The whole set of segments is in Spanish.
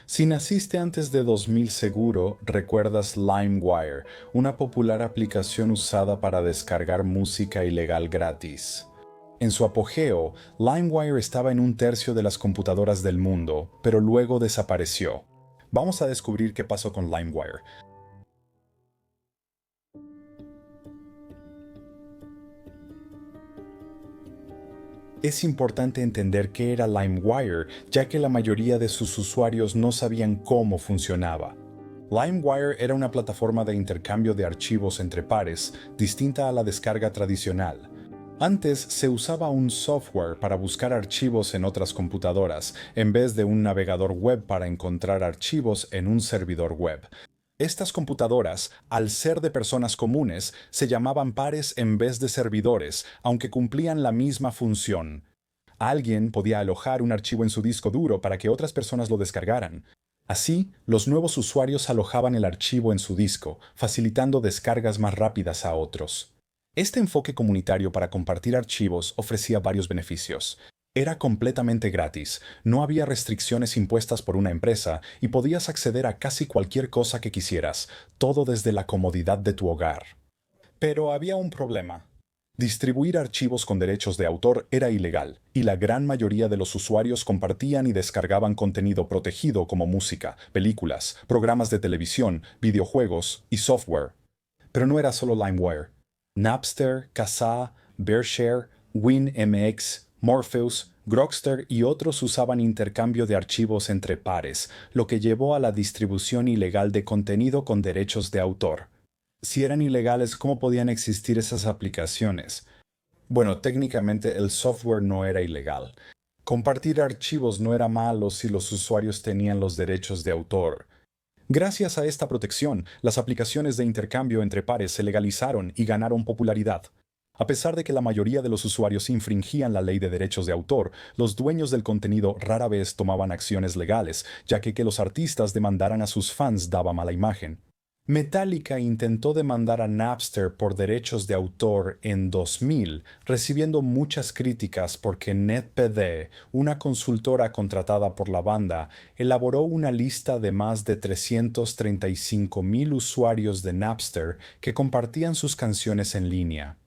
Si naciste antes de 2000 seguro, recuerdas LimeWire, una popular aplicación usada para descargar música ilegal gratis. En su apogeo, LimeWire estaba en un tercio de las computadoras del mundo, pero luego desapareció. Vamos a descubrir qué pasó con LimeWire. Es importante entender qué era LimeWire, ya que la mayoría de sus usuarios no sabían cómo funcionaba. LimeWire era una plataforma de intercambio de archivos entre pares, distinta a la descarga tradicional. Antes se usaba un software para buscar archivos en otras computadoras, en vez de un navegador web para encontrar archivos en un servidor web. Estas computadoras, al ser de personas comunes, se llamaban pares en vez de servidores, aunque cumplían la misma función. Alguien podía alojar un archivo en su disco duro para que otras personas lo descargaran. Así, los nuevos usuarios alojaban el archivo en su disco, facilitando descargas más rápidas a otros. Este enfoque comunitario para compartir archivos ofrecía varios beneficios. Era completamente gratis, no había restricciones impuestas por una empresa y podías acceder a casi cualquier cosa que quisieras, todo desde la comodidad de tu hogar. Pero había un problema. Distribuir archivos con derechos de autor era ilegal, y la gran mayoría de los usuarios compartían y descargaban contenido protegido como música, películas, programas de televisión, videojuegos y software. Pero no era solo LimeWire. Napster, Kazaa, Bearshare, WinMX, Morpheus, Grokster y otros usaban intercambio de archivos entre pares, lo que llevó a la distribución ilegal de contenido con derechos de autor. Si eran ilegales, ¿cómo podían existir esas aplicaciones? Bueno, técnicamente el software no era ilegal. Compartir archivos no era malo si los usuarios tenían los derechos de autor. Gracias a esta protección, las aplicaciones de intercambio entre pares se legalizaron y ganaron popularidad. A pesar de que la mayoría de los usuarios infringían la ley de derechos de autor, los dueños del contenido rara vez tomaban acciones legales, ya que los artistas demandaran a sus fans daba mala imagen. Metallica intentó demandar a Napster por derechos de autor en 2000, recibiendo muchas críticas porque NetPD, una consultora contratada por la banda, elaboró una lista de más de 335,000 usuarios de Napster que compartían sus canciones en línea.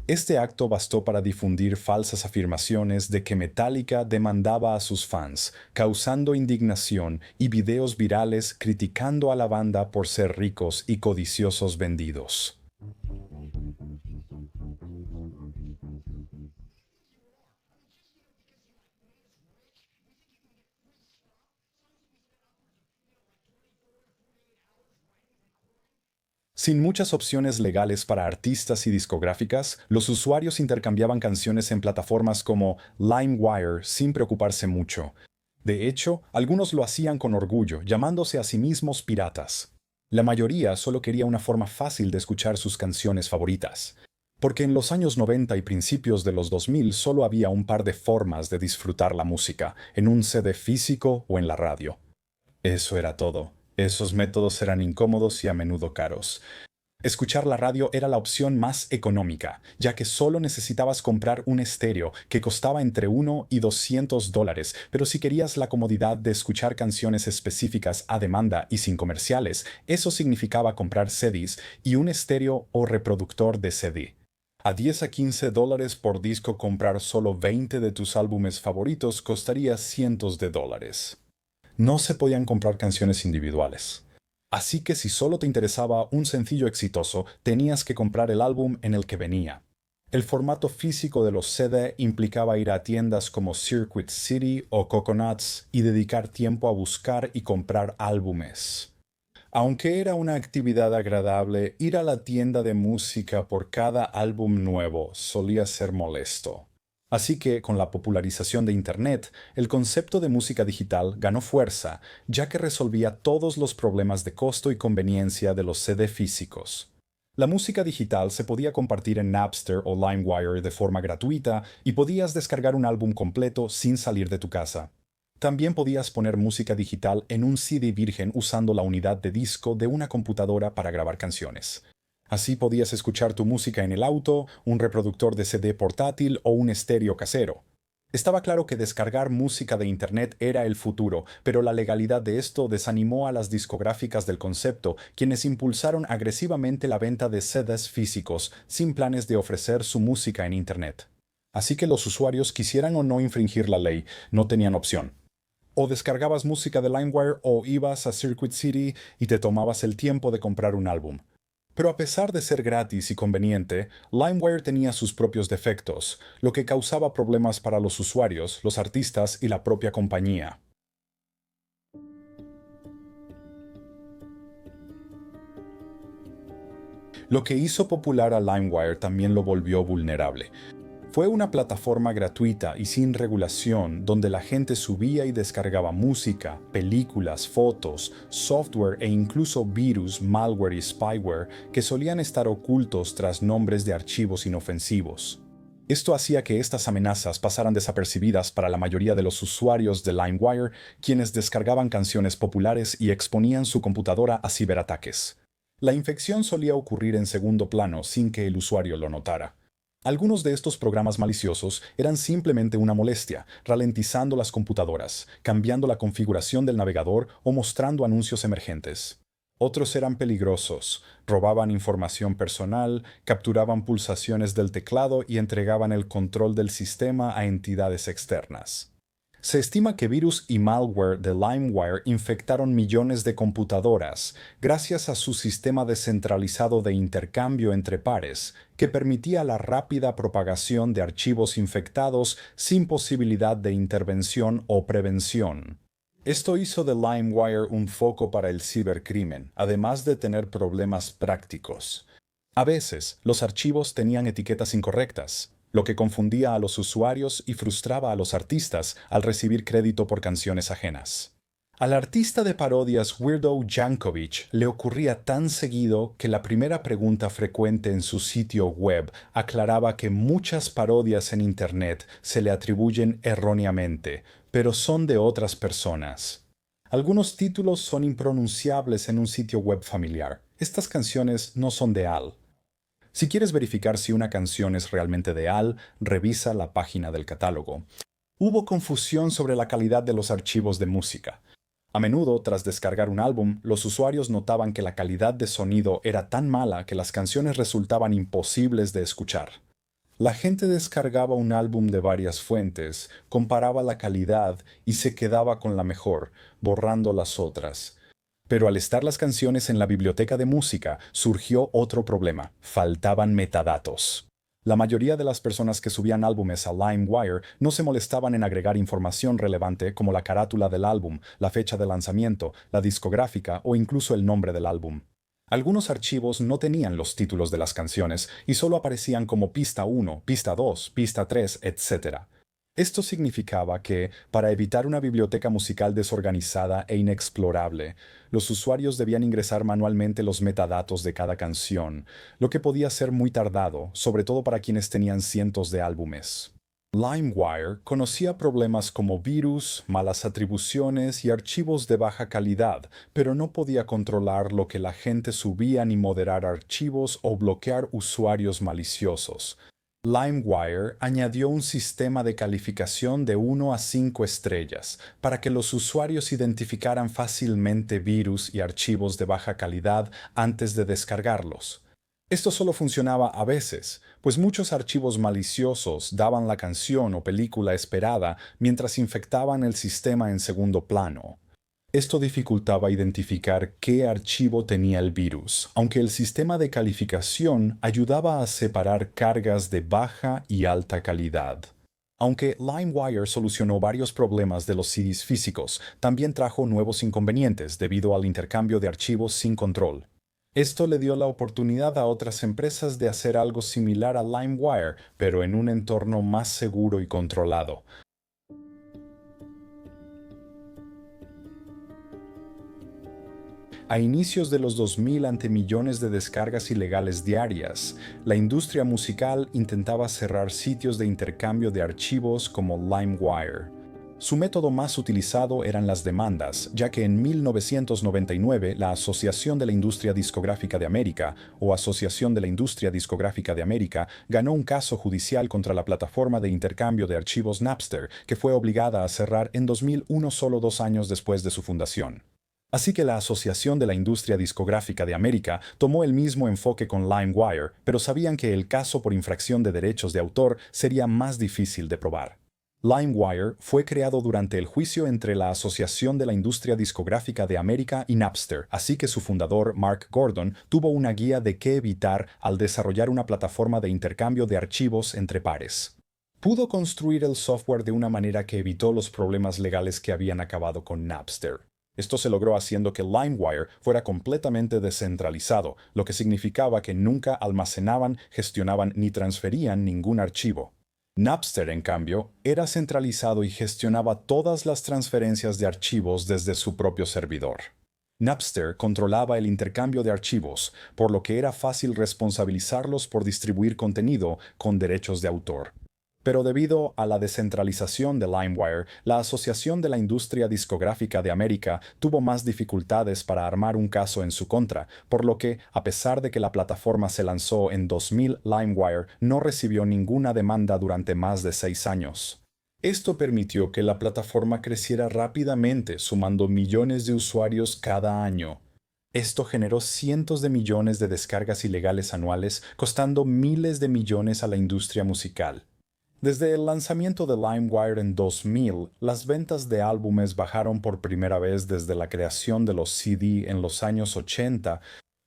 Este acto bastó para difundir falsas afirmaciones de que Metallica demandaba a sus fans, causando indignación y videos virales criticando a la banda por ser ricos y codiciosos vendidos. Sin muchas opciones legales para artistas y discográficas, los usuarios intercambiaban canciones en plataformas como LimeWire sin preocuparse mucho. De hecho, algunos lo hacían con orgullo, llamándose a sí mismos piratas. La mayoría solo quería una forma fácil de escuchar sus canciones favoritas. Porque en los años 90 y principios de los 2000 solo había un par de formas de disfrutar la música, en un CD físico o en la radio. Eso era todo. Esos métodos eran incómodos y a menudo caros. Escuchar la radio era la opción más económica, ya que solo necesitabas comprar un estéreo que costaba entre $1 y $200, pero si querías la comodidad de escuchar canciones específicas a demanda y sin comerciales, eso significaba comprar CDs y un estéreo o reproductor de CD. A 10 a $15 por disco comprar solo 20 de tus álbumes favoritos costaría cientos de dólares. No se podían comprar canciones individuales. Así que si solo te interesaba un sencillo exitoso, tenías que comprar el álbum en el que venía. El formato físico de los CD implicaba ir a tiendas como Circuit City o Coconuts y dedicar tiempo a buscar y comprar álbumes. Aunque era una actividad agradable, ir a la tienda de música por cada álbum nuevo solía ser molesto. Así que, con la popularización de Internet, el concepto de música digital ganó fuerza, ya que resolvía todos los problemas de costo y conveniencia de los CD físicos. La música digital se podía compartir en Napster o LimeWire de forma gratuita y podías descargar un álbum completo sin salir de tu casa. También podías poner música digital en un CD virgen usando la unidad de disco de una computadora para grabar canciones. Así podías escuchar tu música en el auto, un reproductor de CD portátil o un estéreo casero. Estaba claro que descargar música de Internet era el futuro, pero la legalidad de esto desanimó a las discográficas del concepto, quienes impulsaron agresivamente la venta de CDs físicos, sin planes de ofrecer su música en Internet. Así que los usuarios, quisieran o no infringir la ley, no tenían opción. O descargabas música de LimeWire o ibas a Circuit City y te tomabas el tiempo de comprar un álbum. Pero a pesar de ser gratis y conveniente, LimeWire tenía sus propios defectos, lo que causaba problemas para los usuarios, los artistas y la propia compañía. Lo que hizo popular a LimeWire también lo volvió vulnerable. Fue una plataforma gratuita y sin regulación donde la gente subía y descargaba música, películas, fotos, software e incluso virus, malware y spyware que solían estar ocultos tras nombres de archivos inofensivos. Esto hacía que estas amenazas pasaran desapercibidas para la mayoría de los usuarios de LimeWire, quienes descargaban canciones populares y exponían su computadora a ciberataques. La infección solía ocurrir en segundo plano sin que el usuario lo notara. Algunos de estos programas maliciosos eran simplemente una molestia, ralentizando las computadoras, cambiando la configuración del navegador o mostrando anuncios emergentes. Otros eran peligrosos, robaban información personal, capturaban pulsaciones del teclado y entregaban el control del sistema a entidades externas. Se estima que virus y malware de LimeWire infectaron millones de computadoras gracias a su sistema descentralizado de intercambio entre pares, que permitía la rápida propagación de archivos infectados sin posibilidad de intervención o prevención. Esto hizo de LimeWire un foco para el cibercrimen, además de tener problemas prácticos. A veces, los archivos tenían etiquetas incorrectas, lo que confundía a los usuarios y frustraba a los artistas al recibir crédito por canciones ajenas. Al artista de parodias Weirdo Yankovic le ocurría tan seguido que la primera pregunta frecuente en su sitio web aclaraba que muchas parodias en Internet se le atribuyen erróneamente, pero son de otras personas. Algunos títulos son impronunciables en un sitio web familiar. Estas canciones no son de Al. Si quieres verificar si una canción es realmente de Al, revisa la página del catálogo. Hubo confusión sobre la calidad de los archivos de música. A menudo, tras descargar un álbum, los usuarios notaban que la calidad de sonido era tan mala que las canciones resultaban imposibles de escuchar. La gente descargaba un álbum de varias fuentes, comparaba la calidad y se quedaba con la mejor, borrando las otras. Pero al estar las canciones en la biblioteca de música, surgió otro problema: faltaban metadatos. La mayoría de las personas que subían álbumes a LimeWire no se molestaban en agregar información relevante como la carátula del álbum, la fecha de lanzamiento, la discográfica o incluso el nombre del álbum. Algunos archivos no tenían los títulos de las canciones y solo aparecían como pista 1, pista 2, pista 3, etc. Esto significaba que, para evitar una biblioteca musical desorganizada e inexplorable, los usuarios debían ingresar manualmente los metadatos de cada canción, lo que podía ser muy tardado, sobre todo para quienes tenían cientos de álbumes. LimeWire conocía problemas como virus, malas atribuciones y archivos de baja calidad, pero no podía controlar lo que la gente subía ni moderar archivos o bloquear usuarios maliciosos. LimeWire añadió un sistema de calificación de 1 a 5 estrellas para que los usuarios identificaran fácilmente virus y archivos de baja calidad antes de descargarlos. Esto solo funcionaba a veces, pues muchos archivos maliciosos daban la canción o película esperada mientras infectaban el sistema en segundo plano. Esto dificultaba identificar qué archivo tenía el virus, aunque el sistema de calificación ayudaba a separar cargas de baja y alta calidad. Aunque LimeWire solucionó varios problemas de los CDs físicos, también trajo nuevos inconvenientes debido al intercambio de archivos sin control. Esto le dio la oportunidad a otras empresas de hacer algo similar a LimeWire, pero en un entorno más seguro y controlado. A inicios de los 2000, ante millones de descargas ilegales diarias, la industria musical intentaba cerrar sitios de intercambio de archivos como LimeWire. Su método más utilizado eran las demandas, ya que en 1999 la Asociación de la Industria Discográfica de América, o Asociación de la Industria Discográfica de América, ganó un caso judicial contra la plataforma de intercambio de archivos Napster, que fue obligada a cerrar en 2001 solo 2 años después de su fundación. Así que la Asociación de la Industria Discográfica de América tomó el mismo enfoque con LimeWire, pero sabían que el caso por infracción de derechos de autor sería más difícil de probar. LimeWire fue creado durante el juicio entre la Asociación de la Industria Discográfica de América y Napster, así que su fundador, Mark Gordon, tuvo una guía de qué evitar al desarrollar una plataforma de intercambio de archivos entre pares. Pudo construir el software de una manera que evitó los problemas legales que habían acabado con Napster. Esto se logró haciendo que LimeWire fuera completamente descentralizado, lo que significaba que nunca almacenaban, gestionaban ni transferían ningún archivo. Napster, en cambio, era centralizado y gestionaba todas las transferencias de archivos desde su propio servidor. Napster controlaba el intercambio de archivos, por lo que era fácil responsabilizarlos por distribuir contenido con derechos de autor. Pero debido a la descentralización de LimeWire, la Asociación de la Industria Discográfica de América tuvo más dificultades para armar un caso en su contra, por lo que, a pesar de que la plataforma se lanzó en 2000, LimeWire no recibió ninguna demanda durante más de 6 años. Esto permitió que la plataforma creciera rápidamente, sumando millones de usuarios cada año. Esto generó cientos de millones de descargas ilegales anuales, costando miles de millones a la industria musical. Desde el lanzamiento de LimeWire en 2000, las ventas de álbumes bajaron por primera vez desde la creación de los CD en los años 80.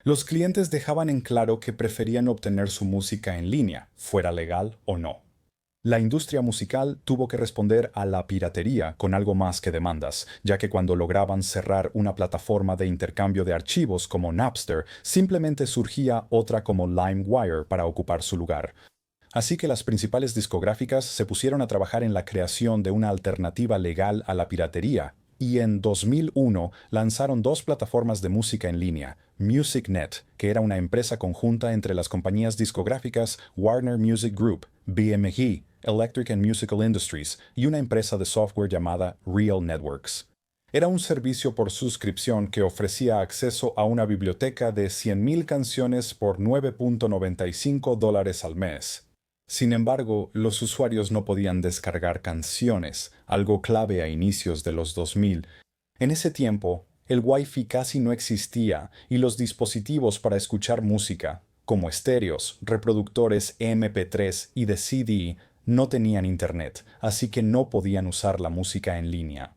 Los clientes dejaban en claro que preferían obtener su música en línea, fuera legal o no. La industria musical tuvo que responder a la piratería con algo más que demandas, ya que cuando lograban cerrar una plataforma de intercambio de archivos como Napster, simplemente surgía otra como LimeWire para ocupar su lugar. Así que las principales discográficas se pusieron a trabajar en la creación de una alternativa legal a la piratería, y en 2001 lanzaron 2 plataformas de música en línea, MusicNet, que era una empresa conjunta entre las compañías discográficas Warner Music Group, BMG, Electric and Musical Industries, y una empresa de software llamada Real Networks. Era un servicio por suscripción que ofrecía acceso a una biblioteca de 100,000 canciones por $9.95 al mes. Sin embargo, los usuarios no podían descargar canciones, algo clave a inicios de los 2000. En ese tiempo, el Wi-Fi casi no existía y los dispositivos para escuchar música, como estéreos, reproductores MP3 y de CD, no tenían internet, así que no podían usar la música en línea.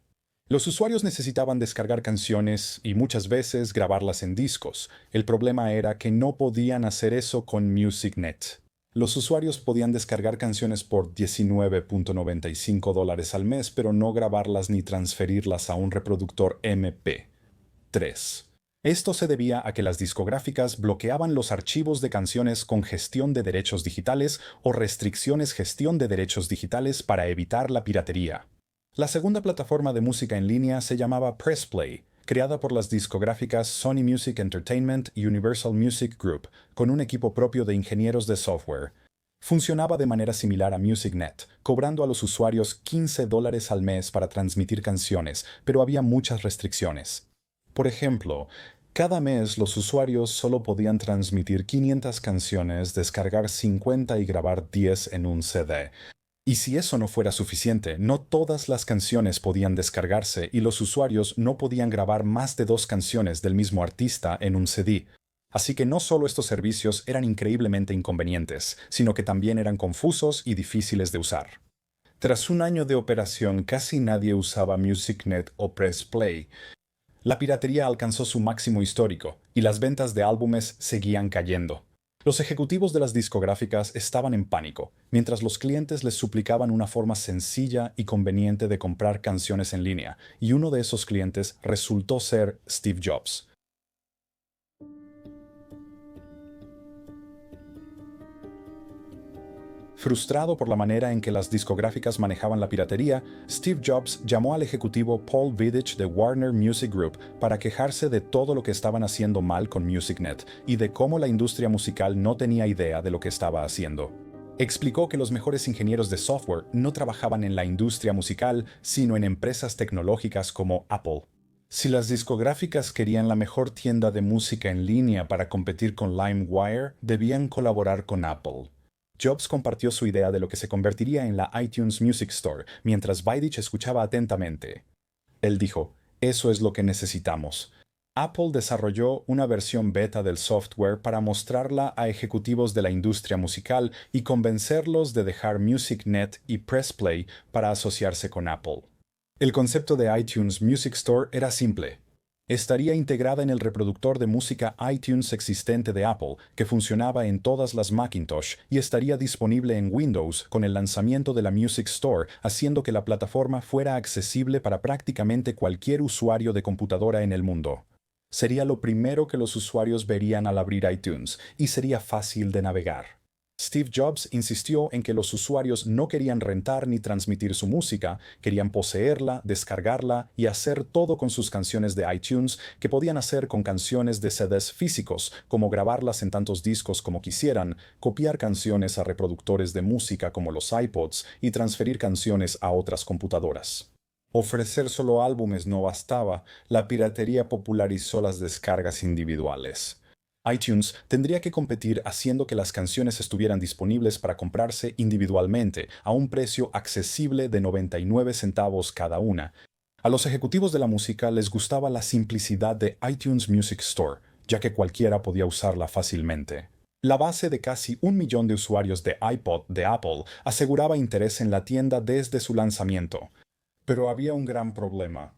Los usuarios necesitaban descargar canciones y muchas veces grabarlas en discos. El problema era que no podían hacer eso con MusicNet. Los usuarios podían descargar canciones por $19.95 al mes, pero no grabarlas ni transferirlas a un reproductor MP3. Esto se debía a que las discográficas bloqueaban los archivos de canciones con gestión de derechos digitales o restricciones gestión de derechos digitales para evitar la piratería. La segunda plataforma de música en línea se llamaba PressPlay, creada por las discográficas Sony Music Entertainment y Universal Music Group, con un equipo propio de ingenieros de software. Funcionaba de manera similar a MusicNet, cobrando a los usuarios $15 al mes para transmitir canciones, pero había muchas restricciones. Por ejemplo, cada mes los usuarios solo podían transmitir 500 canciones, descargar 50 y grabar 10 en un CD. Y si eso no fuera suficiente, no todas las canciones podían descargarse y los usuarios no podían grabar más de 2 canciones del mismo artista en un CD. Así que no solo estos servicios eran increíblemente inconvenientes, sino que también eran confusos y difíciles de usar. Tras un año de operación, casi nadie usaba MusicNet o PressPlay. La piratería alcanzó su máximo histórico y las ventas de álbumes seguían cayendo. Los ejecutivos de las discográficas estaban en pánico, mientras los clientes les suplicaban una forma sencilla y conveniente de comprar canciones en línea, y uno de esos clientes resultó ser Steve Jobs. Frustrado por la manera en que las discográficas manejaban la piratería, Steve Jobs llamó al ejecutivo Paul Vidich de Warner Music Group para quejarse de todo lo que estaban haciendo mal con MusicNet y de cómo la industria musical no tenía idea de lo que estaba haciendo. Explicó que los mejores ingenieros de software no trabajaban en la industria musical, sino en empresas tecnológicas como Apple. Si las discográficas querían la mejor tienda de música en línea para competir con LimeWire, debían colaborar con Apple. Jobs compartió su idea de lo que se convertiría en la iTunes Music Store, mientras Bidich escuchaba atentamente. Él dijo, eso es lo que necesitamos. Apple desarrolló una versión beta del software para mostrarla a ejecutivos de la industria musical y convencerlos de dejar MusicNet y PressPlay para asociarse con Apple. El concepto de iTunes Music Store era simple. Estaría integrada en el reproductor de música iTunes existente de Apple, que funcionaba en todas las Macintosh, y estaría disponible en Windows con el lanzamiento de la Music Store, haciendo que la plataforma fuera accesible para prácticamente cualquier usuario de computadora en el mundo. Sería lo primero que los usuarios verían al abrir iTunes, y sería fácil de navegar. Steve Jobs insistió en que los usuarios no querían rentar ni transmitir su música, querían poseerla, descargarla y hacer todo con sus canciones de iTunes que podían hacer con canciones de CDs físicos, como grabarlas en tantos discos como quisieran, copiar canciones a reproductores de música como los iPods y transferir canciones a otras computadoras. Ofrecer solo álbumes no bastaba, la piratería popularizó las descargas individuales. iTunes tendría que competir haciendo que las canciones estuvieran disponibles para comprarse individualmente a un precio accesible de 99 centavos cada una. A los ejecutivos de la música les gustaba la simplicidad de iTunes Music Store, ya que cualquiera podía usarla fácilmente. La base de casi 1 millón de usuarios de iPod de Apple aseguraba interés en la tienda desde su lanzamiento. Pero había un gran problema.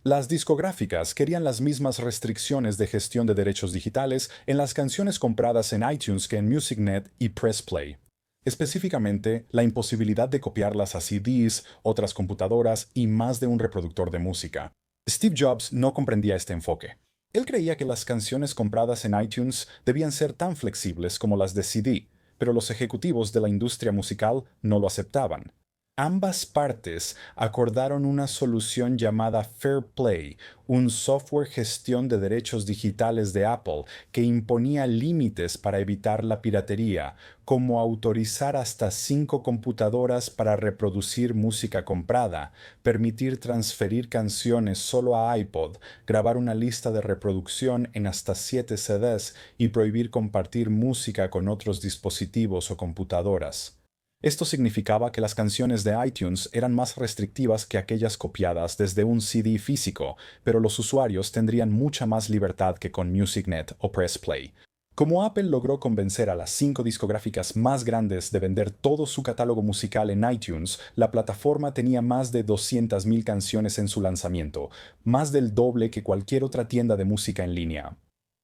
Las discográficas querían las mismas restricciones de gestión de derechos digitales en las canciones compradas en iTunes que en MusicNet y PressPlay. Específicamente, la imposibilidad de copiarlas a CDs, otras computadoras y más de un reproductor de música. Steve Jobs no comprendía este enfoque. Él creía que las canciones compradas en iTunes debían ser tan flexibles como las de CD, pero los ejecutivos de la industria musical no lo aceptaban. Ambas partes acordaron una solución llamada Fair Play, un software gestión de derechos digitales de Apple que imponía límites para evitar la piratería, como autorizar hasta 5 computadoras para reproducir música comprada, permitir transferir canciones solo a iPod, grabar una lista de reproducción en hasta 7 CDs y prohibir compartir música con otros dispositivos o computadoras. Esto significaba que las canciones de iTunes eran más restrictivas que aquellas copiadas desde un CD físico, pero los usuarios tendrían mucha más libertad que con MusicNet o PressPlay. Como Apple logró convencer a las 5 discográficas más grandes de vender todo su catálogo musical en iTunes, la plataforma tenía más de 200.000 canciones en su lanzamiento, más del doble que cualquier otra tienda de música en línea.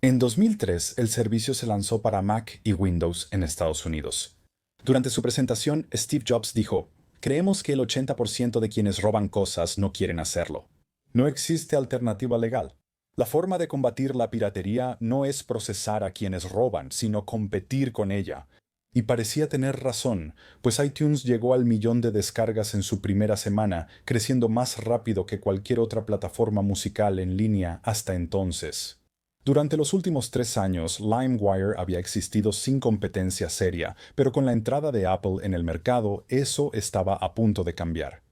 En 2003, el servicio se lanzó para Mac y Windows en Estados Unidos. Durante su presentación, Steve Jobs dijo, creemos que el 80% de quienes roban cosas no quieren hacerlo. No existe alternativa legal. La forma de combatir la piratería no es procesar a quienes roban, sino competir con ella. Y parecía tener razón, pues iTunes llegó al 1 millón de descargas en su primera semana, creciendo más rápido que cualquier otra plataforma musical en línea hasta entonces. Durante los últimos 3 años, LimeWire había existido sin competencia seria, pero con la entrada de Apple en el mercado, eso estaba a punto de cambiar.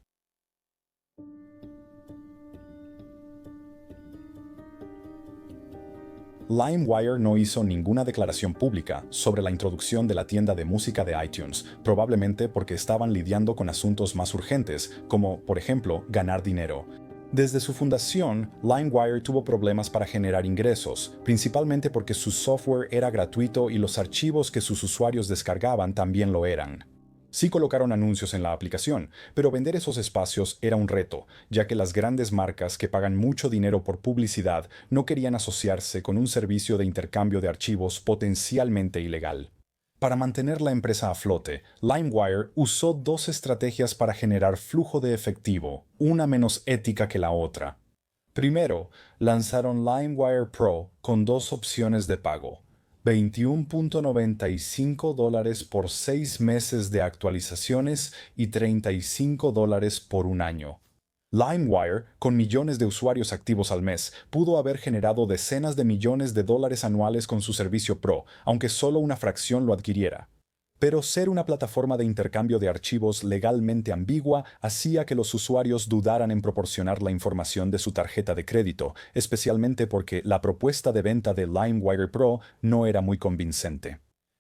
LimeWire no hizo ninguna declaración pública sobre la introducción de la tienda de música de iTunes, probablemente porque estaban lidiando con asuntos más urgentes, como, por ejemplo, ganar dinero. Desde su fundación, LimeWire tuvo problemas para generar ingresos, principalmente porque su software era gratuito y los archivos que sus usuarios descargaban también lo eran. Sí colocaron anuncios en la aplicación, pero vender esos espacios era un reto, ya que las grandes marcas que pagan mucho dinero por publicidad no querían asociarse con un servicio de intercambio de archivos potencialmente ilegal. Para mantener la empresa a flote, LimeWire usó 2 estrategias para generar flujo de efectivo, una menos ética que la otra. Primero, lanzaron LimeWire Pro con 2 opciones de pago: $21.95 por 6 meses de actualizaciones y $35 por un año. LimeWire, con millones de usuarios activos al mes, pudo haber generado decenas de millones de dólares anuales con su servicio Pro, aunque solo una fracción lo adquiriera. Pero ser una plataforma de intercambio de archivos legalmente ambigua hacía que los usuarios dudaran en proporcionar la información de su tarjeta de crédito, especialmente porque la propuesta de venta de LimeWire Pro no era muy convincente.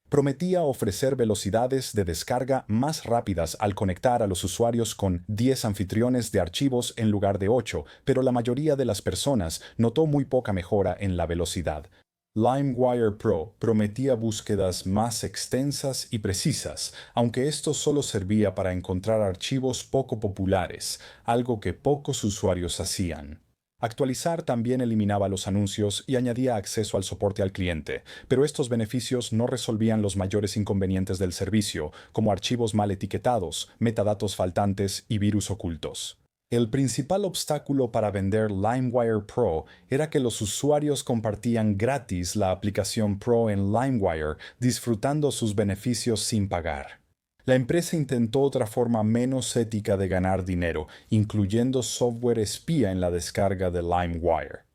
Prometía ofrecer velocidades de descarga más rápidas al conectar a los usuarios con 10 anfitriones de archivos en lugar de 8, pero la mayoría de las personas notó muy poca mejora en la velocidad. LimeWire Pro prometía búsquedas más extensas y precisas, aunque esto solo servía para encontrar archivos poco populares, algo que pocos usuarios hacían. Actualizar también eliminaba los anuncios y añadía acceso al soporte al cliente, pero estos beneficios no resolvían los mayores inconvenientes del servicio, como archivos mal etiquetados, metadatos faltantes y virus ocultos. El principal obstáculo para vender LimeWire Pro era que los usuarios compartían gratis la aplicación Pro en LimeWire, disfrutando sus beneficios sin pagar. La empresa intentó otra forma menos ética de ganar dinero, incluyendo software espía en la descarga de LimeWire.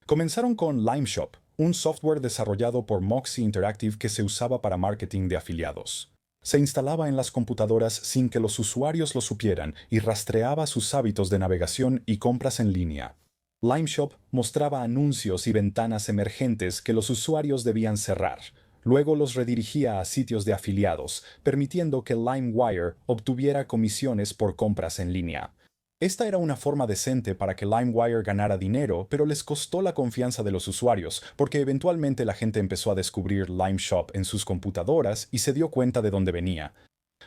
Comenzaron con LimeShop, un software desarrollado por Moxie Interactive que se usaba para marketing de afiliados. Se instalaba en las computadoras sin que los usuarios lo supieran y rastreaba sus hábitos de navegación y compras en línea. LimeShop mostraba anuncios y ventanas emergentes que los usuarios debían cerrar. Luego los redirigía a sitios de afiliados, permitiendo que LimeWire obtuviera comisiones por compras en línea. Esta era una forma decente para que LimeWire ganara dinero, pero les costó la confianza de los usuarios, porque eventualmente la gente empezó a descubrir LimeShop en sus computadoras y se dio cuenta de dónde venía.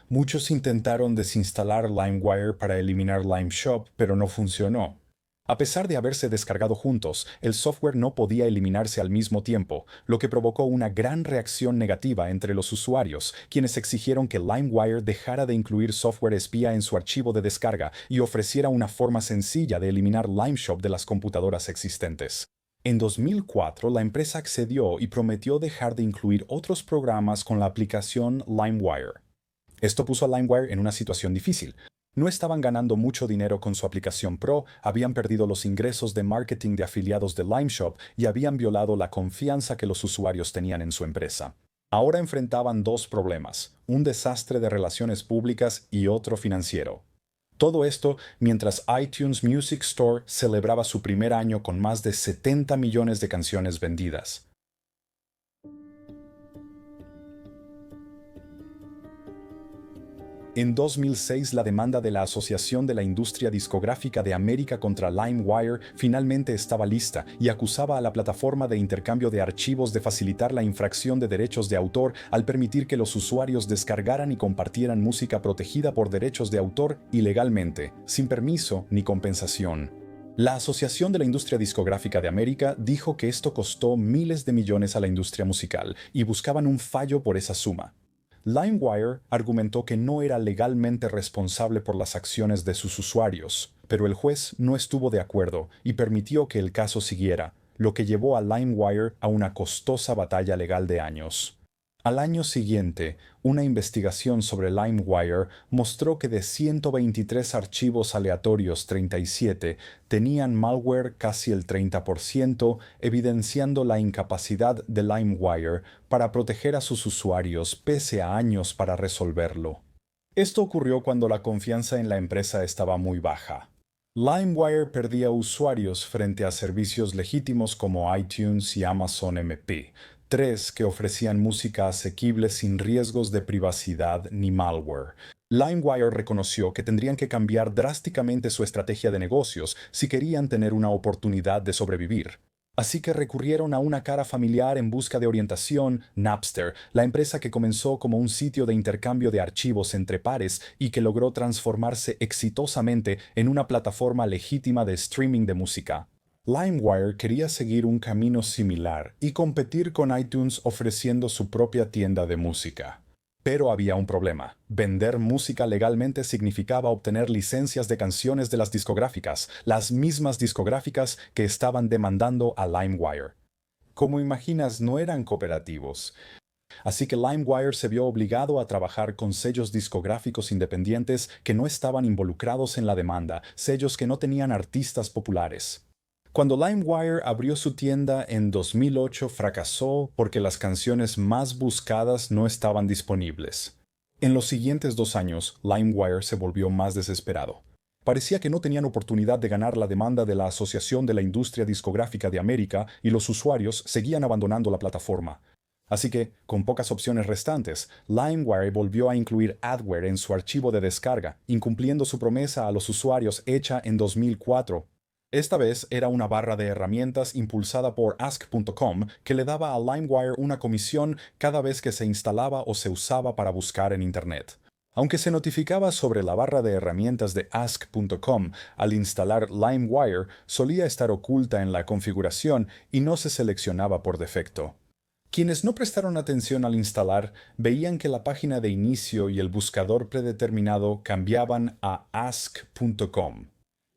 Muchos intentaron desinstalar LimeWire para eliminar LimeShop, pero no funcionó. A pesar de haberse descargado juntos, el software no podía eliminarse al mismo tiempo, lo que provocó una gran reacción negativa entre los usuarios, quienes exigieron que LimeWire dejara de incluir software espía en su archivo de descarga y ofreciera una forma sencilla de eliminar LimeShop de las computadoras existentes. En 2004, la empresa accedió y prometió dejar de incluir otros programas con la aplicación LimeWire. Esto puso a LimeWire en una situación difícil. No estaban ganando mucho dinero con su aplicación Pro, habían perdido los ingresos de marketing de afiliados de LimeShop y habían violado la confianza que los usuarios tenían en su empresa. Ahora enfrentaban dos problemas, un desastre de relaciones públicas y otro financiero. Todo esto mientras iTunes Music Store celebraba su primer año con más de 70 millones de canciones vendidas. En 2006, la demanda de la Asociación de la Industria Discográfica de América contra LimeWire finalmente estaba lista y acusaba a la plataforma de intercambio de archivos de facilitar la infracción de derechos de autor al permitir que los usuarios descargaran y compartieran música protegida por derechos de autor ilegalmente, sin permiso ni compensación. La Asociación de la Industria Discográfica de América dijo que esto costó miles de millones a la industria musical y buscaban un fallo por esa suma. LimeWire argumentó que no era legalmente responsable por las acciones de sus usuarios, pero el juez no estuvo de acuerdo y permitió que el caso siguiera, lo que llevó a LimeWire a una costosa batalla legal de años. Al año siguiente, una investigación sobre LimeWire mostró que de 123 archivos aleatorios 37 tenían malware casi el 30%, evidenciando la incapacidad de LimeWire para proteger a sus usuarios pese a años para resolverlo. Esto ocurrió cuando la confianza en la empresa estaba muy baja. LimeWire perdía usuarios frente a servicios legítimos como iTunes y Amazon MP, tres que ofrecían música asequible sin riesgos de privacidad ni malware. LimeWire reconoció que tendrían que cambiar drásticamente su estrategia de negocios si querían tener una oportunidad de sobrevivir. Así que recurrieron a una cara familiar en busca de orientación, Napster, la empresa que comenzó como un sitio de intercambio de archivos entre pares y que logró transformarse exitosamente en una plataforma legítima de streaming de música. LimeWire quería seguir un camino similar y competir con iTunes ofreciendo su propia tienda de música. Pero había un problema. Vender música legalmente significaba obtener licencias de canciones de las discográficas, las mismas discográficas que estaban demandando a LimeWire. Como imaginas, no eran cooperativos. Así que LimeWire se vio obligado a trabajar con sellos discográficos independientes que no estaban involucrados en la demanda, sellos que no tenían artistas populares. Cuando LimeWire abrió su tienda en 2008 fracasó porque las canciones más buscadas no estaban disponibles. En los siguientes 2 años, LimeWire se volvió más desesperado. Parecía que no tenían oportunidad de ganar la demanda de la Asociación de la Industria Discográfica de América y los usuarios seguían abandonando la plataforma. Así que, con pocas opciones restantes, LimeWire volvió a incluir adware en su archivo de descarga, incumpliendo su promesa a los usuarios hecha en 2004. Esta vez era una barra de herramientas impulsada por Ask.com que le daba a LimeWire una comisión cada vez que se instalaba o se usaba para buscar en Internet. Aunque se notificaba sobre la barra de herramientas de Ask.com al instalar LimeWire, solía estar oculta en la configuración y no se seleccionaba por defecto. Quienes no prestaron atención al instalar veían que la página de inicio y el buscador predeterminado cambiaban a ask.com.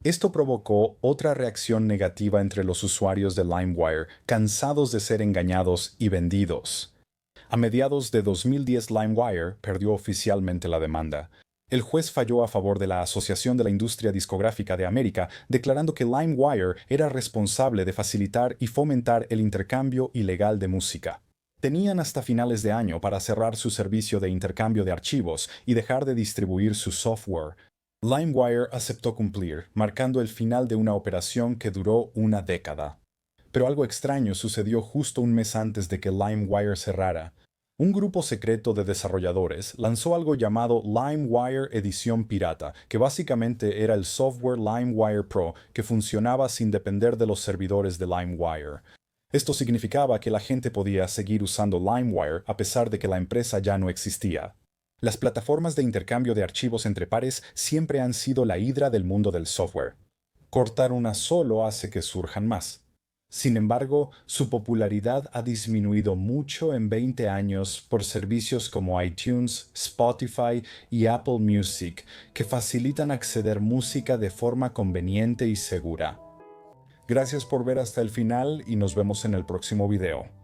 Esto provocó otra reacción negativa entre los usuarios de LimeWire, cansados de ser engañados y vendidos. A mediados de 2010, LimeWire perdió oficialmente la demanda. El juez falló a favor de la Asociación de la Industria Discográfica de América, declarando que LimeWire era responsable de facilitar y fomentar el intercambio ilegal de música. Tenían hasta finales de año para cerrar su servicio de intercambio de archivos y dejar de distribuir su software. LimeWire aceptó cumplir, marcando el final de una operación que duró una década. Pero algo extraño sucedió justo un mes antes de que LimeWire cerrara. Un grupo secreto de desarrolladores lanzó algo llamado LimeWire Edición Pirata, que básicamente era el software LimeWire Pro que funcionaba sin depender de los servidores de LimeWire. Esto significaba que la gente podía seguir usando LimeWire a pesar de que la empresa ya no existía. Las plataformas de intercambio de archivos entre pares siempre han sido la hidra del mundo del software. Cortar una solo hace que surjan más. Sin embargo, su popularidad ha disminuido mucho en 20 años por servicios como iTunes, Spotify y Apple Music, que facilitan acceder música de forma conveniente y segura. Gracias por ver hasta el final y nos vemos en el próximo video.